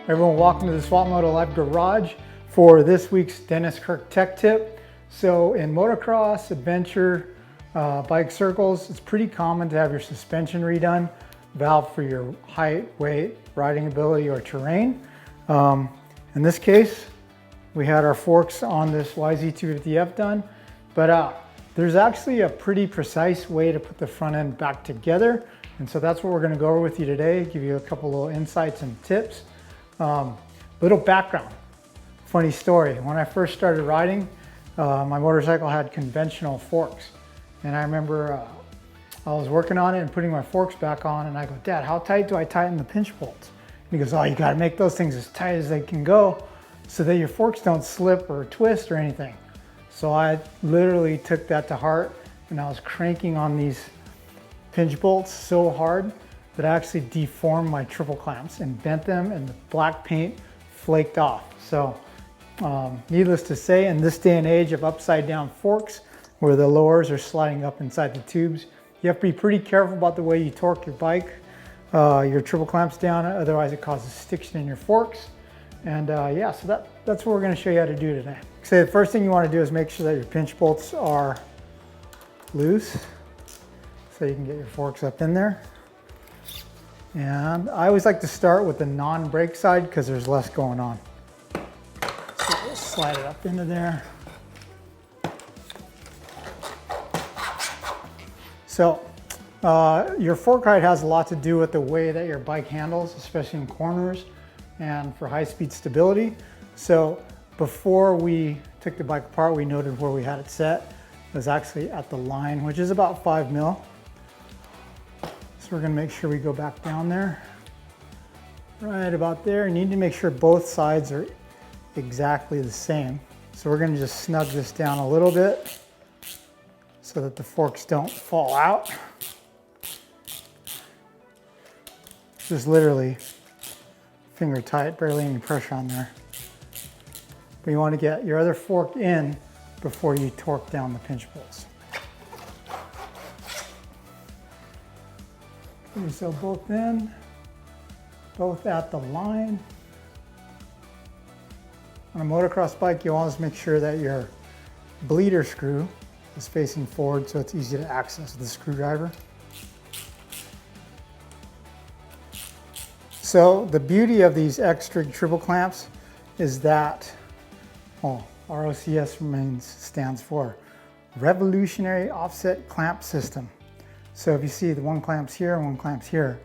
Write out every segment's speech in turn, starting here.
Everyone, welcome to the Swap Moto Live Garage for this week's Dennis Kirk Tech Tip. So in motocross, adventure, bike circles, it's pretty common to have your suspension redone, valve for your height, weight, riding ability, or terrain. In this case, we had our forks on this YZ250F done, but there's actually a pretty precise way to put the front end back together. And so that's what we're gonna go over with you today, give you a couple little insights and tips. Little background, funny story. When I first started riding, my motorcycle had conventional forks. And I remember I was working on it and putting my forks back on, and I go, Dad, how tight do I tighten the pinch bolts? And he goes, oh, you gotta make those things as tight as they can go so that your forks don't slip or twist or anything. So I literally took that to heart, and I was cranking on these pinch bolts so hard that I actually deformed my triple clamps and bent them, and the black paint flaked off. So needless to say, in this day and age of upside down forks where the lowers are sliding up inside the tubes, you have to be pretty careful about the way you torque your bike, your triple clamps down, otherwise it causes stiction in your forks. And yeah, so that's what we're gonna show you how to do today. So the first thing you wanna do is make sure that your pinch bolts are loose so you can get your forks up in there. And I always like to start with the non-brake side because there's less going on. So we'll slide it up into there. So your fork height has a lot to do with the way that your bike handles, especially in corners and for high-speed stability. So before we took the bike apart, we noted where we had it set. It was actually at the line, which is about 5 mil. So we're gonna make sure we go back down there, right about there. You need to make sure both sides are exactly the same. So we're gonna just snug this down a little bit so that the forks don't fall out. Just literally finger tight, barely any pressure on there. But you wanna get your other fork in before you torque down the pinch bolts. So both in, both at the line. On a motocross bike, you always make sure that your bleeder screw is facing forward so it's easy to access with the screwdriver. So the beauty of these X-Trig triple clamps is that, ROCS stands for Revolutionary Offset Clamp System. So if you see the one clamp's here and one clamp's here,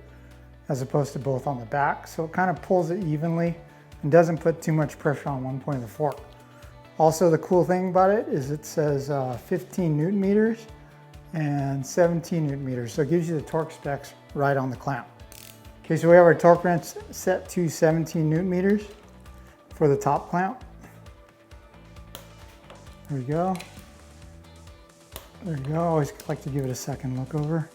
as opposed to both on the back, so it kind of pulls it evenly and doesn't put too much pressure on one point of the fork. Also, the cool thing about it is it says 15 Newton meters and 17 Newton meters, so it gives you the torque specs right on the clamp. Okay, so we have our torque wrench set to 17 Newton meters for the top clamp. There we go. There you go, I always like to give it a second look over.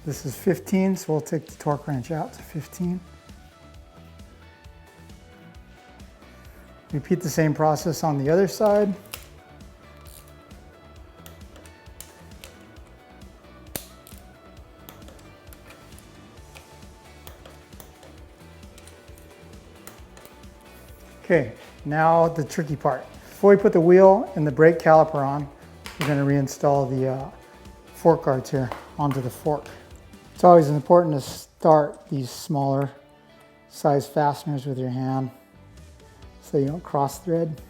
This is 15, so we'll take the torque wrench out to 15. Repeat the same process on the other side. Okay, now the tricky part. Before we put the wheel and the brake caliper on, we're going to reinstall the fork guards here onto the fork. It's always important to start these smaller size fasteners with your hand so you don't cross thread.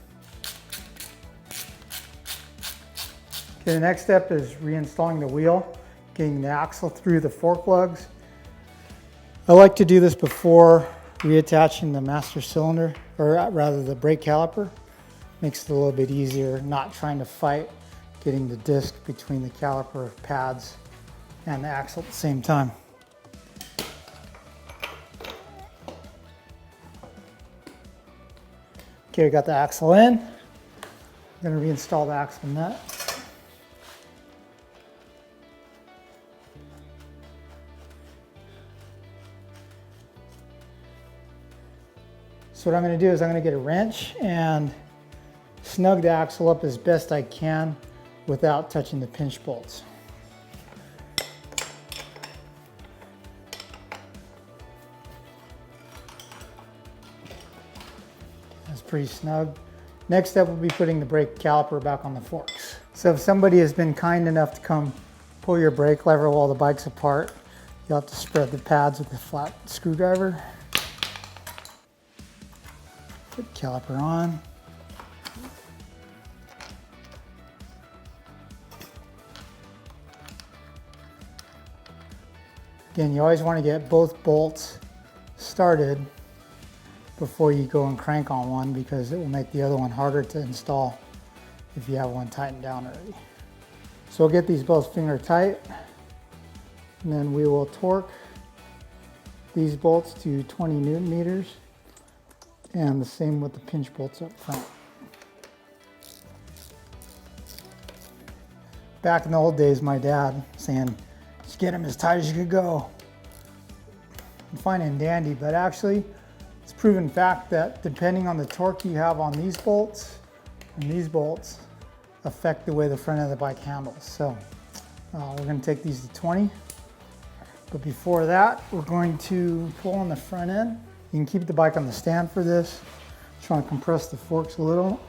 Okay, the next step is reinstalling the wheel, getting the axle through the fork lugs. I like to do this before reattaching the master cylinder, or rather the brake caliper. Makes it a little bit easier, not trying to fight getting the disc between the caliper pads and the axle at the same time. Okay, we got the axle in. I'm going to reinstall the axle nut. So what I'm going to do is I'm going to get a wrench and snug the axle up as best I can without touching the pinch bolts. pretty snug. Next step will be putting the brake caliper back on the forks. So if somebody has been kind enough to come pull your brake lever while the bike's apart, you'll have to spread the pads with a flat screwdriver. Put caliper on. Again, you always want to get both bolts started before you go and crank on one, because it will make the other one harder to install if you have one tightened down already. So we'll get these both finger tight, and then we will torque these bolts to 20 Newton meters, and the same with the pinch bolts up front. Back in the old days, my dad saying, just get them as tight as you could go. I'm fine and dandy, but actually it's proven fact that depending on the torque you have on these bolts and these bolts affect the way the front of the bike handles. So we're going to take these to 20. But before that, we're going to pull on the front end. You can keep the bike on the stand for this. Just want to compress the forks a little.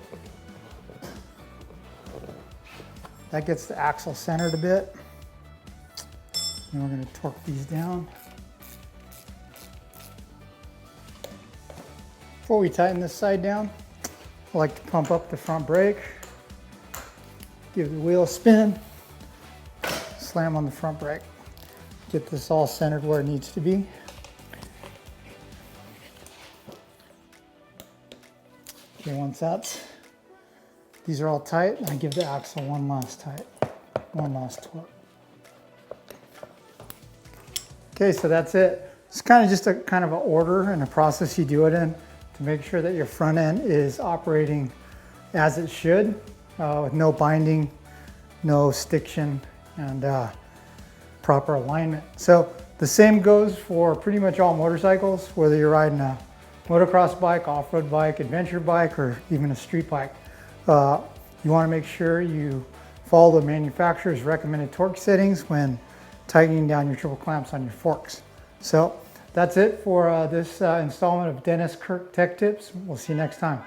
That gets the axle centered a bit. And we're going to torque these down. Before we tighten this side down, I like to pump up the front brake, give the wheel a spin, slam on the front brake. Get this all centered where it needs to be. Okay, once these are all tight, I give the axle one last torque. Okay, so that's it. It's kind of just a kind of an order and a process you do it in to make sure that your front end is operating as it should, with no binding, no stiction, and proper alignment. So the same goes for pretty much all motorcycles, whether you're riding a motocross bike, off-road bike, adventure bike, or even a street bike. You want to make sure you follow the manufacturer's recommended torque settings when tightening down your triple clamps on your forks. So that's it for this installment of Dennis Kirk Tech Tips. We'll see you next time.